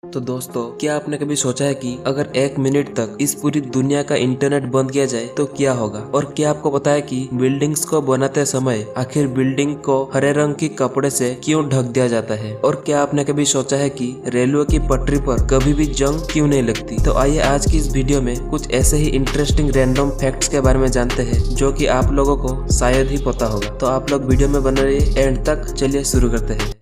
तो दोस्तों, क्या आपने कभी सोचा है कि अगर 1 मिनट तक इस पूरी दुनिया का इंटरनेट बंद किया जाए तो क्या होगा? और क्या आपको पता है कि बिल्डिंग्स को बनाते समय आखिर बिल्डिंग को हरे रंग की कपड़े से क्यों ढक दिया जाता है? और क्या आपने कभी सोचा है कि रेलवे की पटरी पर कभी भी जंग क्यों नहीं लगती? तो आइए आज की इस वीडियो में कुछ ऐसे ही इंटरेस्टिंग रैंडम फैक्ट्स के बारे में जानते हैं जो कि आप लोगों को शायद ही पता होगा। तो आप लोग वीडियो में बने रहिए एंड तक। चलिए शुरू करते हैं।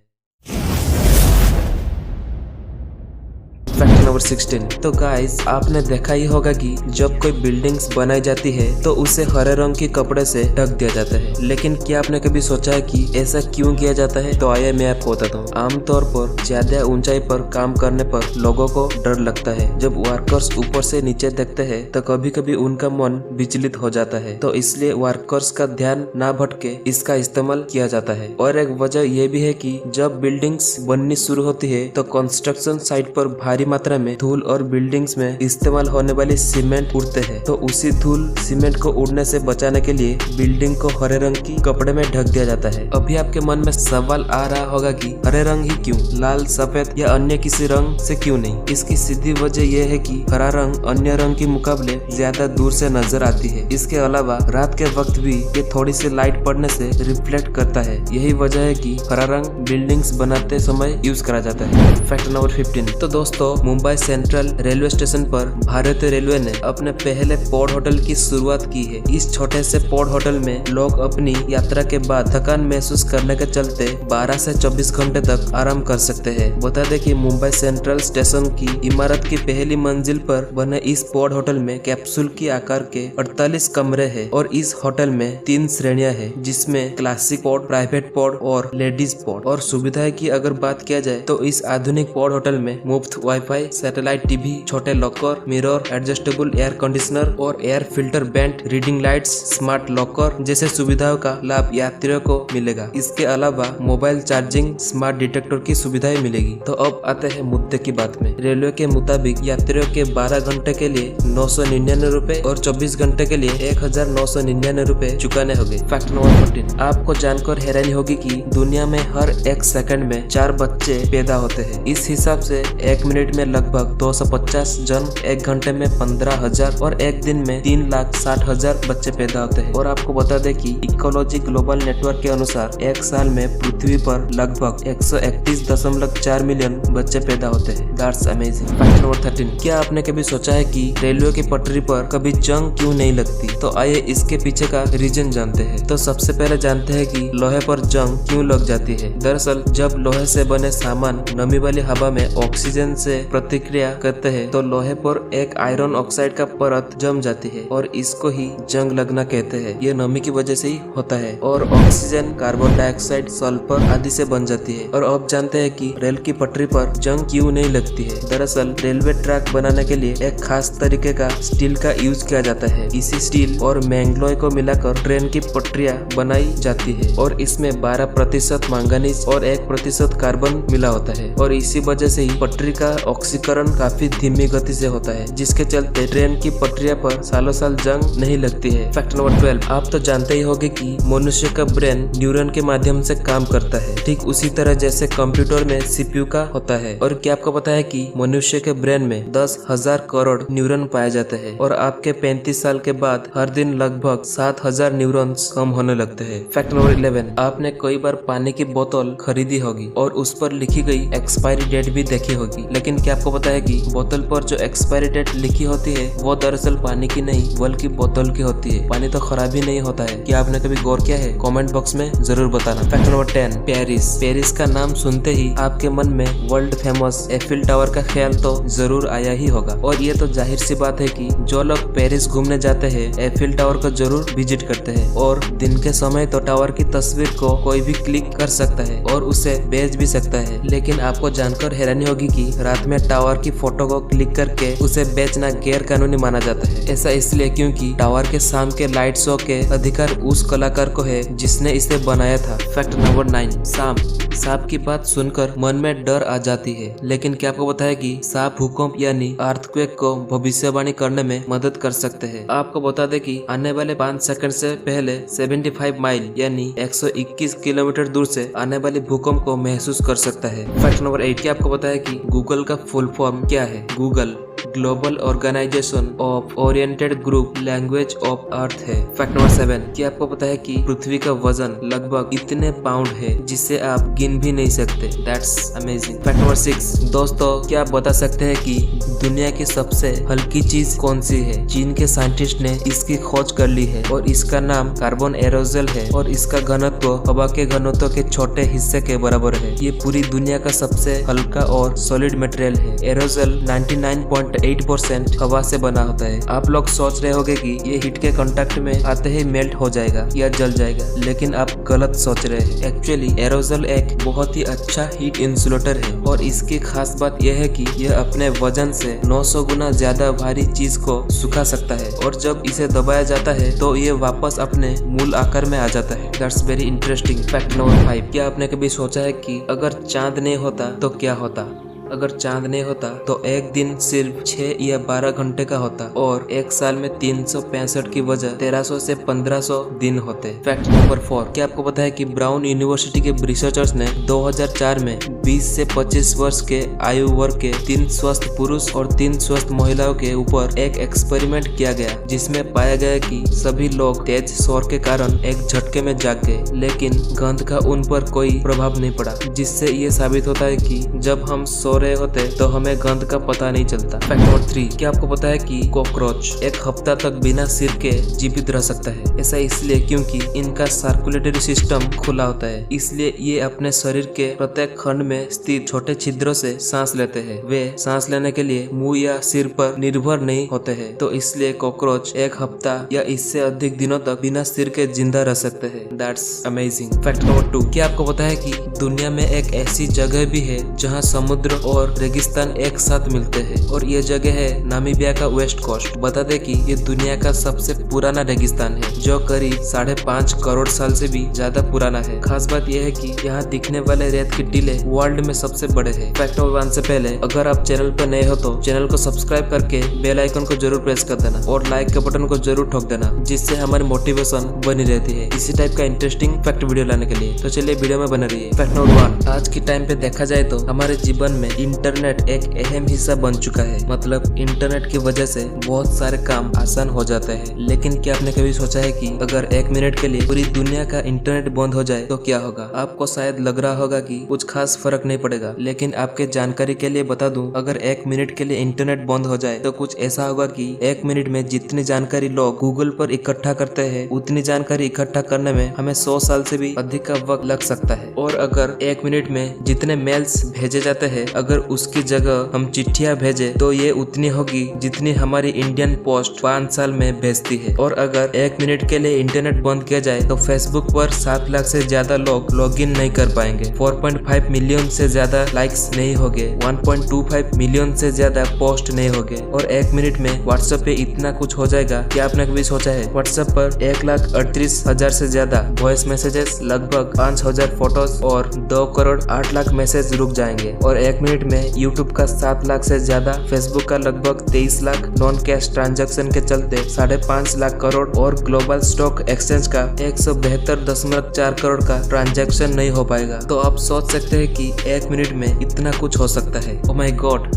Fact number 16। तो गाइस, आपने देखा ही होगा कि जब कोई बिल्डिंग्स बनाई जाती है तो उसे हरे रंग के कपड़े से ढक दिया जाता है। लेकिन क्या आपने कभी सोचा है कि ऐसा क्यों किया जाता है? तो आइए मैं आपको बताता हूँ। आमतौर पर ज्यादा ऊंचाई पर काम करने पर लोगों को डर लगता है। जब वर्कर्स ऊपर से नीचे देखते हैं तो कभी कभी उनका मन विचलित हो जाता है, तो इसलिए वर्कर्स का ध्यान ना भटके इसका इस्तेमाल किया जाता है। और एक वजह यह भी है कि जब बिल्डिंग्स बननी शुरू होती है तो कंस्ट्रक्शन साइट पर भारी मात्रा में धूल और बिल्डिंग्स में इस्तेमाल होने वाली सीमेंट उड़ते हैं। तो उसी धूल सीमेंट को उड़ने से बचाने के लिए बिल्डिंग को हरे रंग की कपड़े में ढक दिया जाता है। अभी आपके मन में सवाल आ रहा होगा कि हरे रंग ही क्यों, लाल, सफेद या अन्य किसी रंग से क्यों नहीं? इसकी सीधी वजह यह है कि हरा रंग अन्य रंग के मुकाबले ज्यादा दूर से नजर आती है। इसके अलावा रात के वक्त भी ये थोड़ी सी लाइट पड़ने से रिफ्लेक्ट करता है। यही वजह है कि हरा रंग बिल्डिंग्स बनाते समय यूज करा जाता है। Fact number 15। तो दोस्तों, मुंबई सेंट्रल रेलवे स्टेशन पर भारतीय रेलवे ने अपने पहले पॉड होटल की शुरुआत की है। इस छोटे से पॉड होटल में लोग अपनी यात्रा के बाद थकान महसूस करने के चलते 12 से 24 घंटे तक आराम कर सकते हैं। बता दें कि मुंबई सेंट्रल स्टेशन की इमारत की पहली मंजिल पर बने इस पॉड होटल में कैप्सूल की आकार के 48 कमरे हैं और इस होटल में 3 श्रेणियां हैं, जिसमें क्लासिक पॉड, प्राइवेट पॉड और लेडीज पॉड। और सुविधाएं की अगर बात किया जाए तो इस आधुनिक पॉड होटल में मुफ्त वाईफाई, सैटेलाइट टीवी, छोटे locker, mirror, adjustable air conditioner और air filter vent, reading lights, smart locker जैसे सुविधाओं का लाभ यात्रियों को मिलेगा। इसके अलावा मोबाइल चार्जिंग, स्मार्ट डिटेक्टर की सुविधाएं मिलेगी। तो अब आते हैं मुद्दे की बात में। रेलवे के मुताबिक यात्रियों के 12 घंटे के लिए 999 रूपए और 24 घंटे के लिए 1999 रूपए चुकाने होंगे। Fact number 14। आपको जानकर हैरानी होगी कि दुनिया में हर 1 सेकंड में 4 बच्चे पैदा होते हैं। इस हिसाब से 1 मिनट में लगभग 250 जन, 1 घंटे में 15,000 और 1 दिन में 3,60,000 बच्चे पैदा होते हैं। और आपको बता दें कि इकोलॉजी ग्लोबल नेटवर्क के अनुसार 1 साल में पृथ्वी पर लगभग 131.4 मिलियन बच्चे पैदा होते हैं। That's amazing. Fact number 13। क्या आपने कभी सोचा है कि रेलवे की पटरी पर कभी जंग क्यों नहीं लगती? तो आइए इसके पीछे का रीजन जानते हैं। तो सबसे पहले जानते हैं कि लोहे पर जंग क्यों लग जाती है। दरअसल जब लोहे से बने सामान नमी वाली हवा में ऑक्सीजन से प्रतिक्रिया करते हैं तो लोहे पर एक आयरन ऑक्साइड का परत जम जाती है और इसको ही जंग लगना कहते हैं। ये नमी की वजह से ही होता है और ऑक्सीजन, कार्बन डाइऑक्साइड, सल्फर आदि से बन जाती है। और अब जानते हैं कि रेल की पटरी पर जंग क्यों नहीं लगती है। दरअसल रेलवे ट्रैक बनाने के लिए एक खास तरीके का स्टील का यूज किया जाता है। इसी स्टील और मैंगलोय को मिलाकर ट्रेन की पटरियां बनाई जाती है और इसमें 12% मैंगनीज और 1% कार्बन मिला होता है। और इसी वजह से ही पटरी का ऑक्सीकरण काफी धीमी गति से होता है, जिसके चलते ट्रेन की पटरियां पर सालों साल जंग नहीं लगती है। Fact number 12। आप तो जानते ही होंगे कि मनुष्य का ब्रेन न्यूरॉन के माध्यम से काम करता है, ठीक उसी तरह जैसे कंप्यूटर में सीपीयू का होता है। और क्या आपको पता है कि मनुष्य के ब्रेन में 10,000 करोड़ न्यूरॉन पाए जाते हैं और आपके 35 साल के बाद हर दिन लगभग 7,000 न्यूरॉन्स कम होने लगते हैं। Fact number 11। आपने कई बार पानी की बोतल खरीदी होगी और उस पर लिखी गई एक्सपायरी डेट भी देखी होगी, लेकिन क्या आपको पता है कि बोतल पर जो एक्सपायरी डेट लिखी होती है वो दरअसल पानी की नहीं बल्कि बोतल की होती है। पानी तो खराब ही नहीं होता है। क्या आपने कभी गौर किया है? कमेंट बॉक्स में जरूर बताना। Fact number 10। पेरिस। पेरिस का नाम सुनते ही आपके मन में वर्ल्ड फेमस एफिल टावर का ख्याल तो जरूर आया ही होगा। और ये तो जाहिर सी बात है कि जो लोग पेरिस घूमने जाते हैं एफिल टावर को जरूर विजिट करते हैं। और दिन के समय तो टावर की तस्वीर को कोई भी क्लिक कर सकता है और उसे बेच भी सकता है। लेकिन आपको जानकर हैरानी होगी कि रात में टावर की फोटो को क्लिक करके उसे बेचना गैर कानूनी माना जाता है। ऐसा इसलिए क्योंकि टावर के शाम के लाइट शो के अधिकार उस कलाकार को है जिसने इसे बनाया था। Fact number 9। सांप की बात सुनकर मन में डर आ जाती है, लेकिन क्या आपको पता है कि सांप भूकंप यानी अर्थक्वेक को भविष्यवाणी करने में मदद कर सकते हैं। आपको बता दें कि आने वाले 5 सेकंड से पहले 75 माइल यानी 121 किलोमीटर दूर से आने वाली भूकंप को महसूस कर सकता है। Fact number 8। क्या आपको पता है कि गूगल का फुल फॉर्म क्या है? Google global organization of oriented group language of earth है। फैक्ट नंबर 7, क्या आपको पता है कि पृथ्वी का वजन लगभग इतने पाउंड है जिसे आप गिन भी नहीं सकते? That's amazing. फैक्ट नंबर 6, दोस्तों क्या आप बता सकते हैं कि दुनिया की सबसे हल्की चीज कौन सी है? चीन के साइंटिस्ट ने इसकी खोज कर ली है और इसका नाम कार्बन एरोजल है और इसका घनत्व हवा के घनत्व के छोटे हिस्से के बराबर है। ये पूरी दुनिया का सबसे हल्का और सॉलिड मटेरियल है। एरोजल 99.8% हवा से बना होता है। आप लोग सोच रहे होंगे कि ये हीट के कांटेक्ट में आते ही मेल्ट हो जाएगा या जल जाएगा, लेकिन आप गलत सोच रहे हैं। एक्चुअली एरोजल एक बहुत ही अच्छा हीट इंसुलेटर है और इसकी खास बात यह है कि यह अपने वजन से 900 गुना ज्यादा भारी चीज को सुखा सकता है और जब इसे दबाया जाता है तो ये वापस अपने मूल आकार में आ जाता है। That's very interesting. Fact number 5, क्या आपने कभी सोचा है कि अगर चांद नहीं होता तो क्या होता? अगर चांद नहीं होता तो एक दिन सिर्फ 6 या 12 घंटे का होता और एक साल में 365 की वजह 1300 से 1500 दिन होते। फैक्ट नंबर 4, क्या आपको पता है कि ब्राउन यूनिवर्सिटी के रिसर्चर्स ने 2004 में 20 से 25 वर्ष के आयु वर्ग के 3 स्वस्थ पुरुष और 3 स्वस्थ महिलाओं के ऊपर एक एक्सपेरिमेंट किया गया, जिसमें पाया गया कि सभी लोग तेज शोर के कारण एक झटके में जाग गए, लेकिन गंध का उन पर कोई प्रभाव नहीं पड़ा, जिससे ये साबित होता है कि जब हम सो रहे होते तो हमें गंध का पता नहीं चलता। फैक्ट नंबर 3, क्या आपको पता है कि कॉकरोच एक हफ्ता तक बिना सिर के जीवित रह सकता है? ऐसा इसलिए क्योंकि इनका सर्कुलेटरी सिस्टम खुला होता है, इसलिए ये अपने शरीर के प्रत्येक खंड में स्थित छोटे छिद्रों से सांस लेते हैं। वे सांस लेने के लिए मुंह या सिर पर निर्भर नहीं होते हैं, तो इसलिए कॉकरोच एक हफ्ता या इससे अधिक दिनों तक बिना सिर के जिंदा रह सकते हैं। That's amazing. फैक्ट नंबर 2, क्या आपको पता है कि दुनिया में एक ऐसी जगह भी है जहाँ समुद्र और रेगिस्तान एक साथ मिलते हैं और ये जगह है नामीबिया का वेस्ट कोस्ट। बता दे कि ये दुनिया का सबसे पुराना रेगिस्तान है जो करीब 5.5 करोड़ साल से भी ज्यादा पुराना है। खास बात यह है कि यहाँ दिखने वाले रेत के टीले वर्ल्ड में सबसे बड़े हैं। फैक्ट नंबर 1 से पहले अगर आप चैनल पर नए हो तो चैनल को सब्सक्राइब करके बेल आइकन को जरूर प्रेस कर देना और लाइक के बटन को जरूर ठोक देना, जिससे हमारी मोटिवेशन बनी रहती है इसी टाइप का इंटरेस्टिंग फैक्ट वीडियो लाने के लिए। तो चलिए वीडियो में बने रहिए। फैक्ट नंबर 1, आज के टाइम पे देखा जाए तो हमारे जीवन में इंटरनेट एक अहम हिस्सा बन चुका है। मतलब इंटरनेट की वजह से बहुत सारे काम आसान हो जाते हैं, लेकिन क्या आपने कभी सोचा है कि अगर 1 मिनट के लिए पूरी दुनिया का इंटरनेट बंद हो जाए तो क्या होगा? आपको शायद लग रहा होगा कि कुछ खास फर्क नहीं पड़ेगा, लेकिन आपके जानकारी के लिए बता दूं, अगर 1 मिनट के लिए इंटरनेट बंद हो जाए तो कुछ ऐसा होगा कि 1 मिनट में जितनी जानकारी लोग गूगल पर इकट्ठा करते हैं उतनी जानकारी इकट्ठा करने में हमें 100 साल से भी अधिक का वक्त लग सकता है। और अगर 1 मिनट में जितने मेल्स भेजे जाते हैं अगर उसकी जगह हम चिट्ठियां भेजे तो ये उतनी होगी जितनी हमारी इंडियन पोस्ट 5 साल में भेजती है। और अगर 1 मिनट के लिए इंटरनेट बंद किया जाए तो फेसबुक पर 7 लाख से ज्यादा लोग लॉगिन नहीं कर पाएंगे, 4.5 मिलियन से ज्यादा लाइक्स नहीं होंगे, 1.25 मिलियन से ज्यादा पोस्ट नहीं होंगे और 1 मिनट में व्हाट्सएप पे इतना कुछ हो जाएगा कि आपने कभी सोचा है? व्हाट्सएप पर 1,38,000 से ज्यादा वॉइस मैसेजेस, लगभग 5,000 फोटोज और 2 करोड़ 8 लाख मैसेज रुक जाएंगे। और 1 मिनट में यूट्यूब का 7 लाख से ज्यादा, फेसबुक का लगभग 23 लाख नॉन कैश ट्रांजैक्शन के चलते 5.5 लाख करोड़ और ग्लोबल स्टॉक एक्सचेंज का 172.4 करोड़ का ट्रांजैक्शन नहीं हो पाएगा। तो आप सोच सकते हैं कि 1 मिनट में इतना कुछ हो सकता है। Oh my God,